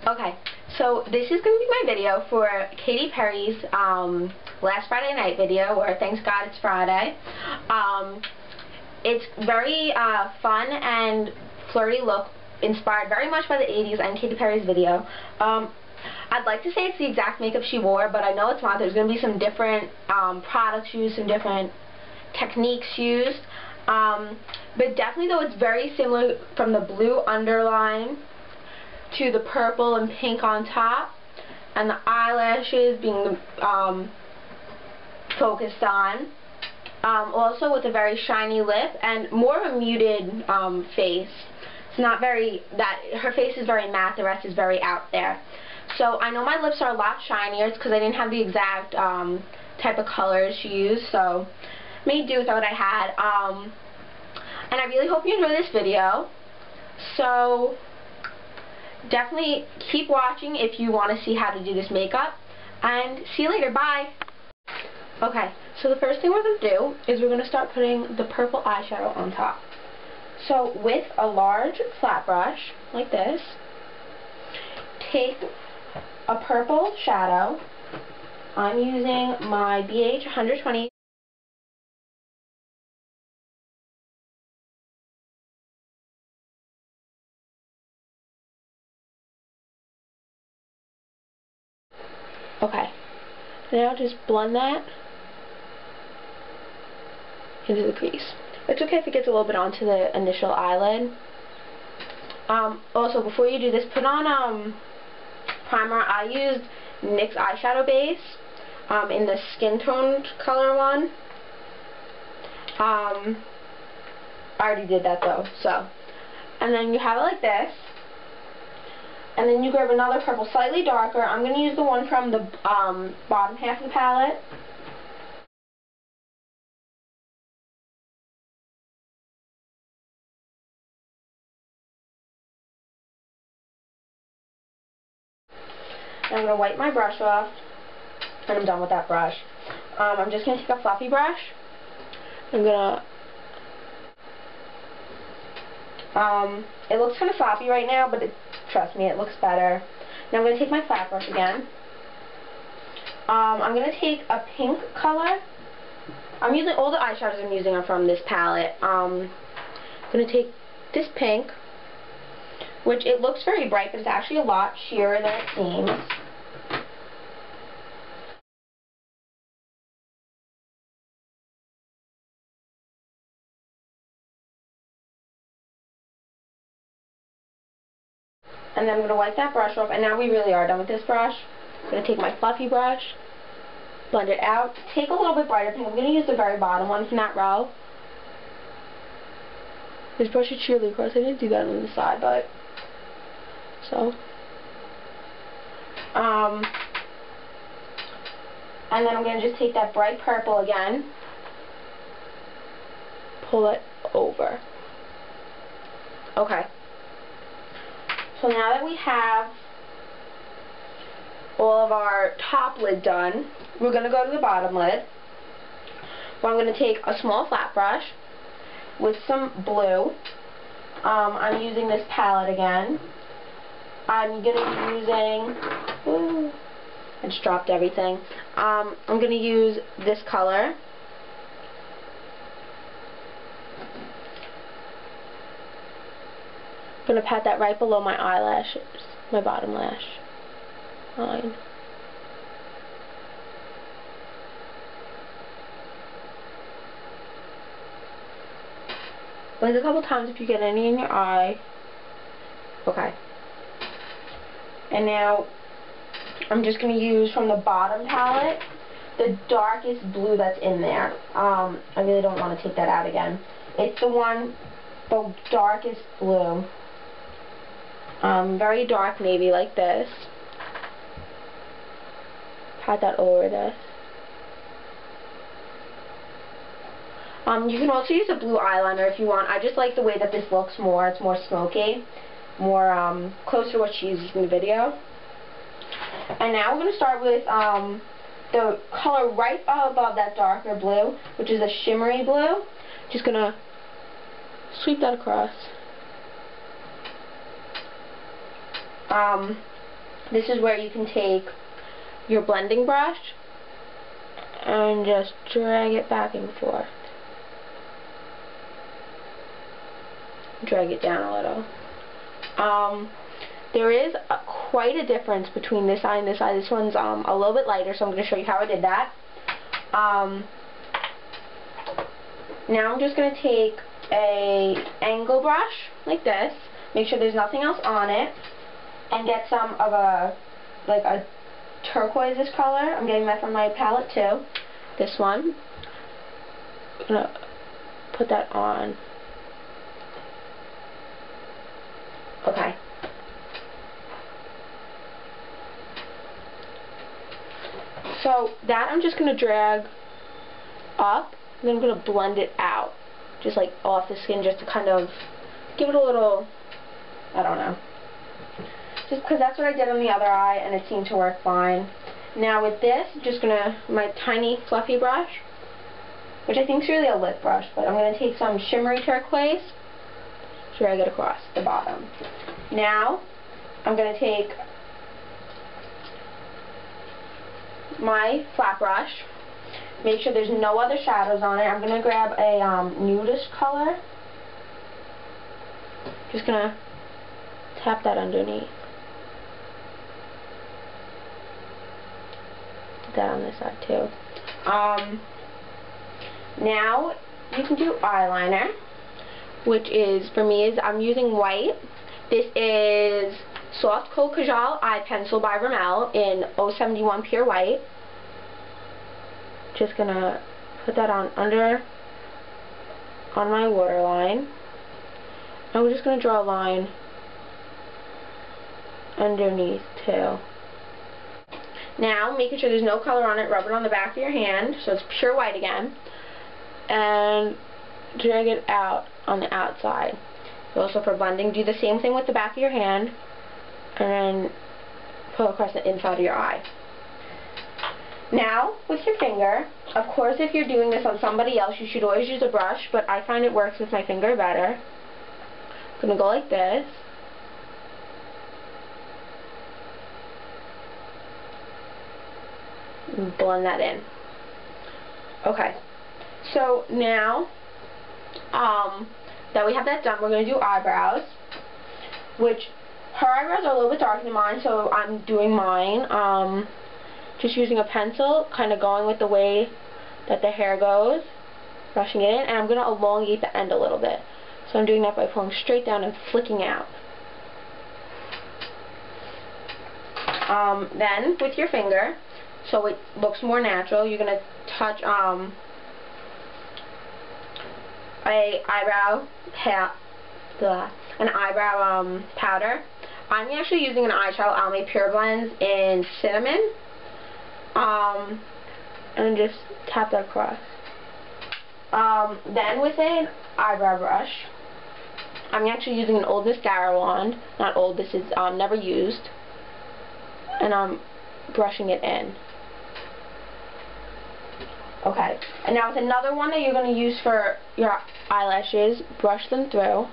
Okay, so this is going to be my video for Katy Perry's last Friday night video, or Thanks God It's Friday. It's very fun and flirty look, inspired very much by the 80s and Katy Perry's video. I'd like to say it's the exact makeup she wore, but I know it's not. There's going to be some different products used, some different techniques used. But definitely, though, it's very similar from the blue underline to the purple and pink on top, and the eyelashes being focused on. Also with a very shiny lip and more of a muted face. It's not very, her face is very matte, the rest is very out there. So I know my lips are a lot shinier. It's because I didn't have the exact type of colors she used, so made do with what I had. And I really hope you enjoy this video. So definitely keep watching if you want to see how to do this makeup, and see you later. Bye! Okay, so the first thing we're going to do is we're going to start putting the purple eyeshadow on top. So with a large flat brush, like this, take a purple shadow. I'm using my BH 120. Okay, now just blend that into the crease. It's okay if it gets a little bit onto the initial eyelid. Also, before you do this, put on primer. I used NYX eyeshadow base in the skin toned color one. I already did that though, so. And then you have it like this. And then you grab another purple, slightly darker. I'm going to use the one from the bottom half of the palette. And I'm going to wipe my brush off, and I'm done with that brush. I'm just going to take a fluffy brush. I'm going to, it looks kind of sloppy right now, but trust me, it looks better. Now I'm going to take my flat brush again. I'm going to take a pink color. I'm using, all the eyeshadows I'm using are from this palette. I'm going to take this pink, which it looks very bright, but it's actually a lot sheerer than it seems. And then I'm going to wipe that brush off, and now we really are done with this brush. I'm going to take my fluffy brush, blend it out, take a little bit brighter pink. I'm going to use the very bottom one from that row. This brush is sheerly across. I didn't do that on the side, but so. And then I'm going to just take that bright purple again, pull it over. Okay. So now that we have all of our top lid done, we're going to go to the bottom lid. Well, I'm going to take a small flat brush with some blue. I'm using this palette again. I'm going to be using, I just dropped everything. I'm going to use this color. I'm going to pat that right below my eyelashes, my bottom lash line. Blend a couple times if you get any in your eye. Okay. And now I'm just going to use from the bottom palette the darkest blue that's in there. I really don't want to take that out again. It's the darkest blue. Very dark navy, like this. Pat that over this. You can also use a blue eyeliner if you want. I just like the way that this looks more. It's more smoky, more closer to what she uses in the video. And now we're going to start with the color right above that darker blue, which is a shimmery blue. Just going to sweep that across. this is where you can take your blending brush and just drag it back and forth. Drag it down a little. There is quite a difference between this eye and this eye. This one's a little bit lighter, so I'm going to show you how I did that. Now I'm just going to take a angle brush like this, make sure there's nothing else on it, and get some of a turquoise color. I'm getting that from my palette too. This one. I'm going to put that on. Okay. So that I'm just going to drag up, and then I'm going to blend it out, just like off the skin, just to kind of give it a little, I don't know, just because that's what I did on the other eye and it seemed to work fine. Now with this, I'm just going to, my tiny fluffy brush, which I think is really a lip brush, but I'm going to take some shimmery turquoise, drag it across the bottom. Now I'm going to take my flat brush, make sure there's no other shadows on it. I'm going to grab a nudish color, just going to tap that underneath. Put that on this side too. Now you can do eyeliner, which is, for me, is I'm using white. This is Soft Coat Kajal Eye Pencil by Rimmel in 071 Pure White. Just gonna put that on my waterline. And we're just gonna draw a line underneath too. Now, making sure there's no color on it, rub it on the back of your hand so it's pure white again, and drag it out on the outside. Also for blending, do the same thing with the back of your hand, and then pull across the inside of your eye. Now, with your finger, of course if you're doing this on somebody else, you should always use a brush, but I find it works with my finger better. I'm going to go like this. And blend that in. Okay. So now, that we have that done, we're going to do eyebrows, which her eyebrows are a little bit darker than mine, so I'm doing mine. Just using a pencil, kind of going with the way that the hair goes, brushing it in, and I'm going to elongate the end a little bit. So I'm doing that by pulling straight down and flicking out. Then, with your finger, so it looks more natural, you're going to touch an eyebrow powder. I'm actually using an eyeshadow Almay Pure Blends in Cinnamon. And just tap that across. Then with an eyebrow brush, I'm actually using an old mascara wand. Not old, this is never used. And I'm brushing it in. Okay. And now with another one that you're going to use for your eyelashes, brush them through.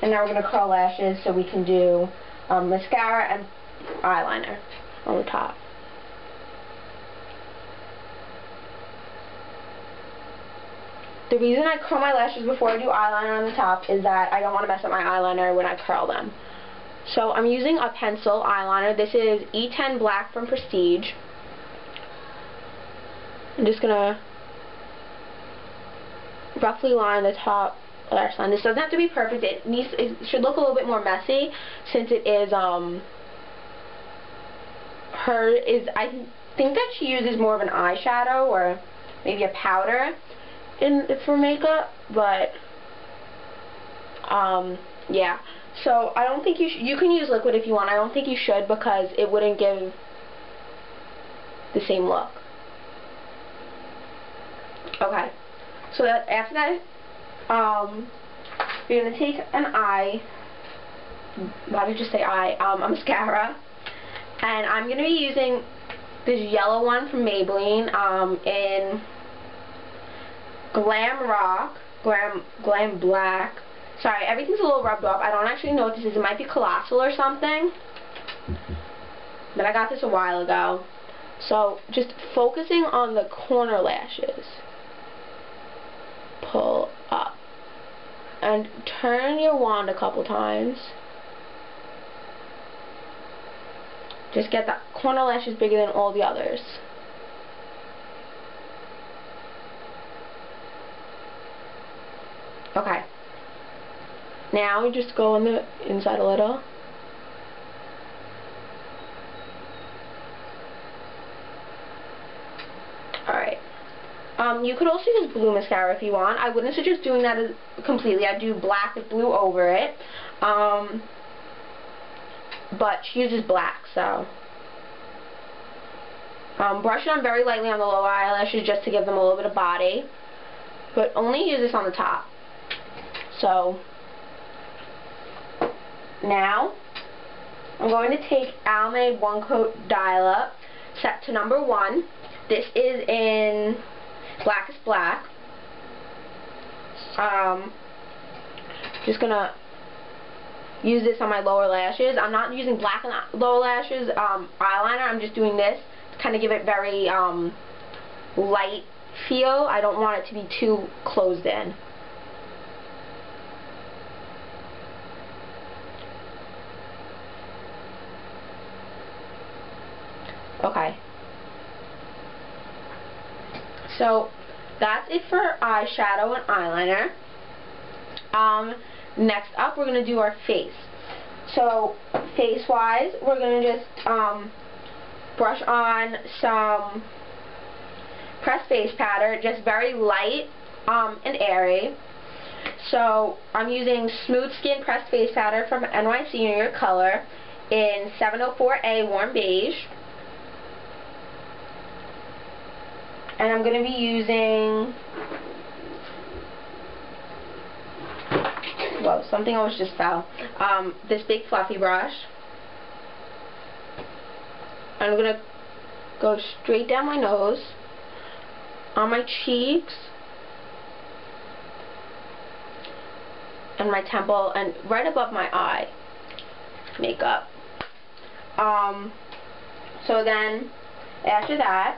And now we're going to curl lashes so we can do mascara and eyeliner on the top. The reason I curl my lashes before I do eyeliner on the top is that I don't want to mess up my eyeliner when I curl them. So I'm using a pencil eyeliner. This is E10 Black from Prestige. I'm just going to roughly line the top lash line. This doesn't have to be perfect. It should look a little bit more messy since it is I think that she uses more of an eyeshadow or maybe a powder for makeup, but yeah. So I don't think you can use liquid if you want. I don't think you should because it wouldn't give the same look. Okay. So that after that, you're gonna take an eye. Why did I just say eye? A mascara. And I'm going to be using this yellow one from Maybelline in Glam Black Sorry, everything's a little rubbed off. I don't actually know what this is. It might be colossal or something. But I got this a while ago. So, just focusing on the corner lashes. Pull up. And turn your wand a couple times. Just get the corner lashes bigger than all the others. Okay. Now we just go on the inside a little. Alright. You could also use blue mascara if you want. I wouldn't suggest doing that completely. I'd do black with blue over it. But she uses black, so. Brush it on very lightly on the lower eyelashes just to give them a little bit of body. But only use this on the top. So, now, I'm going to take Almay One Coat Dial Up, set to number 1. This is in Blackest Black. Just gonna use this on my lower lashes. I'm not using black on the lower lashes eyeliner. I'm just doing this to kind of give it very light feel. I don't want it to be too closed in. Okay. So that's it for eyeshadow and eyeliner. Next up, we're going to do our face. So face-wise, we're going to just brush on some pressed face powder, just very light and airy. So I'm using Smooth Skin Pressed Face Powder from NYC New York Color in 704A Warm Beige. And I'm going to be using, whoa, something almost just fell, this big fluffy brush. I'm going to go straight down my nose, on my cheeks, and my temple, and right above my eye makeup. So then, after that,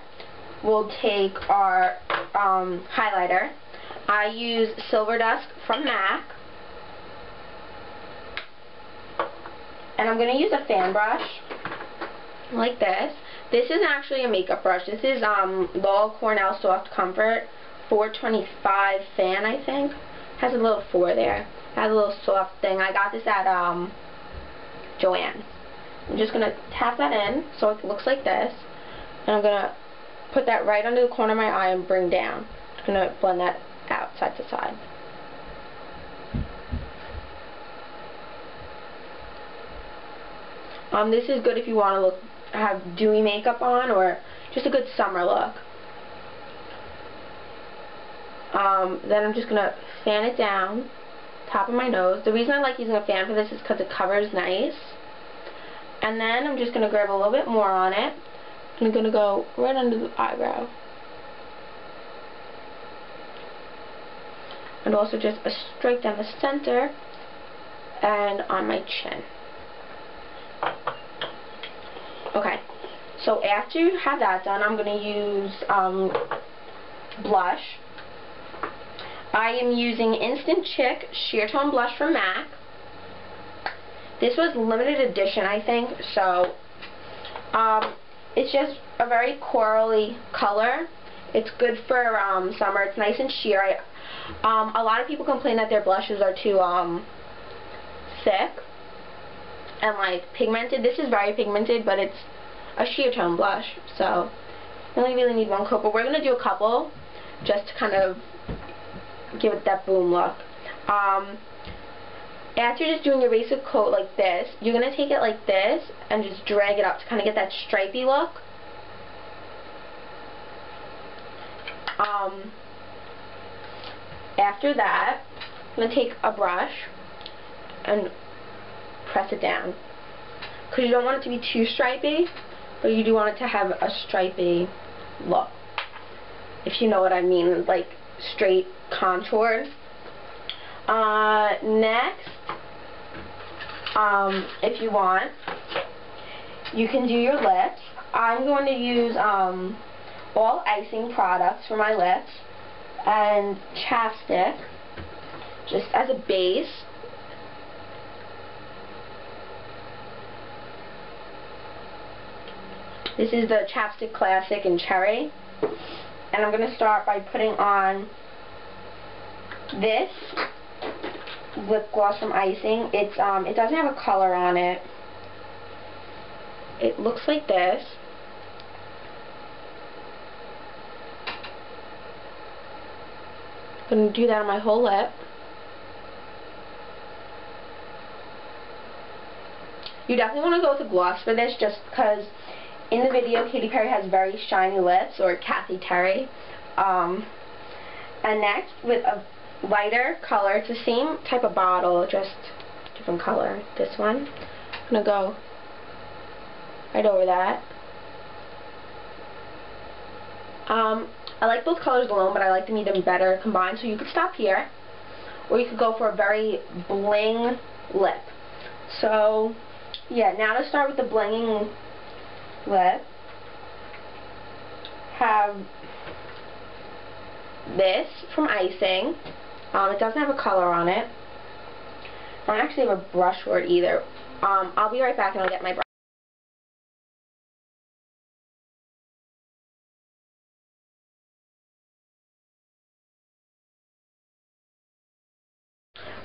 we'll take our highlighter. I use Silver Dusk from MAC. And I'm going to use a fan brush like this. This isn't actually a makeup brush. This is L'Oreal Cornell Soft Comfort 425 fan, I think. Has a little 4 there. Has a little soft thing. I got this at Joann's. I'm just going to tap that in so it looks like this. And I'm going to put that right under the corner of my eye and bring down. I'm going to blend that out side to side. This is good if you want to have dewy makeup on, or just a good summer look. Then I'm just going to fan it down, top of my nose. The reason I like using a fan for this is because it covers nice. And then I'm just going to grab a little bit more on it. I'm going to go right under the eyebrow. And also just a stripe down the center and on my chin. Okay, so after you have that done, I'm going to use blush. I am using Instant Chick Sheer Tone Blush from MAC. This was limited edition, I think, so it's just a very corally color. It's good for summer. It's nice and sheer. A lot of people complain that their blushes are too thick and like pigmented. This is very pigmented, but it's a sheer tone blush, so you only really need one coat. But we're going to do a couple just to kind of give it that boom look. After just doing your basic coat like this, you're going to take it like this and just drag it up to kind of get that stripy look. After that, I'm going to take a brush and press it down. Because you don't want it to be too stripy, but you do want it to have a stripy look. If you know what I mean, like straight contours. Next, if you want, you can do your lips. I'm going to use all icing products for my lips and chapstick just as a base. This is the Chapstick Classic in Cherry. And I'm going to start by putting on this lip gloss from Icing. It doesn't have a color on it. It looks like this. I'm going to do that on my whole lip. You definitely want to go with a gloss for this, just because in the video Katy Perry has very shiny lips, or Kathy Terry. And next, with a lighter color, it's the same type of bottle, just different color. This one, I'm going to go right over that. I like both colors alone, but I like them even better combined, so you could stop here, or you could go for a very bling lip. So, yeah, now to start with the blinging lip, have this from Icing. It doesn't have a color on it. I don't actually have a brush for it either. I'll be right back and I'll get my brush.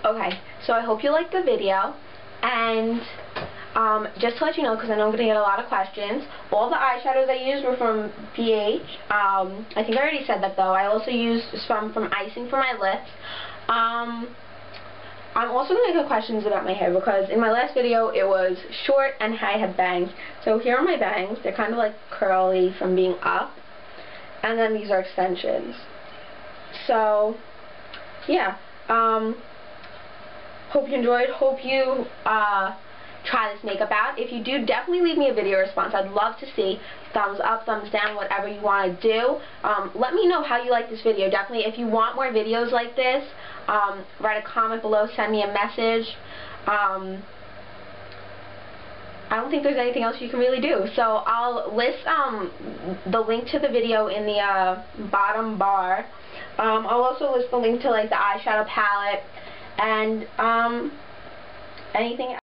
Okay, so I hope you liked the video, and just to let you know, because I know I'm going to get a lot of questions, all the eyeshadows I used were from BH. I think I already said that though. I also used some from Icing for my lips. I'm also going to get questions about my hair, because in my last video it was short and I had bangs. So here are my bangs. They're kind of like curly from being up. And then these are extensions. So, yeah. Hope you enjoyed. Hope you try this makeup out. If you do, definitely leave me a video response. I'd love to see thumbs up, thumbs down, whatever you want to do. Let me know how you like this video. Definitely, if you want more videos like this, write a comment below, send me a message. I don't think there's anything else you can really do. So I'll list the link to the video in the bottom bar. I'll also list the link to like the eyeshadow palette and anything else.